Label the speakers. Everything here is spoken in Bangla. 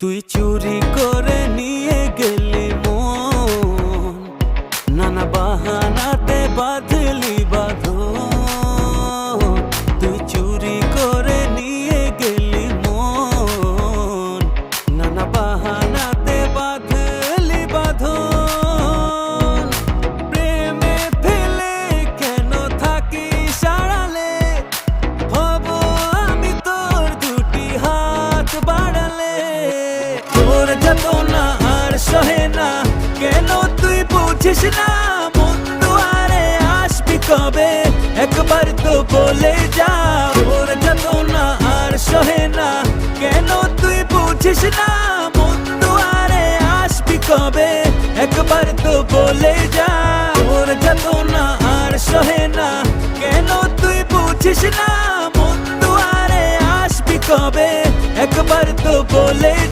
Speaker 1: তুই চুরি করে নিয়ে গেলি মন, নানা বাহানাতে বাঁধলি বাঁধন। তুই চুরি করে নিয়ে গেলি মন, নানা বাহানাতে বাঁধলি বাঁধন। প্রেমে ফেলে কেন থাকিস আড়ালে, হব আমি তোর দুটি হাত বাড়ালে। তোর যাতনা আর সহে না, কেন তুই বুঝিস না? মন দুয়ারে আসবি কবে, একবার তো বলে যা। তোর যাতনা আর সহে না, কেন তুই বুঝিস না? মন দুয়ারে আসবি কবে, একবার তো বলে যা। তোর যাতনা আর সহে না, কেন তুই বুঝিস না? মন দুয়ারে আসবি কবে, একবার তো বলে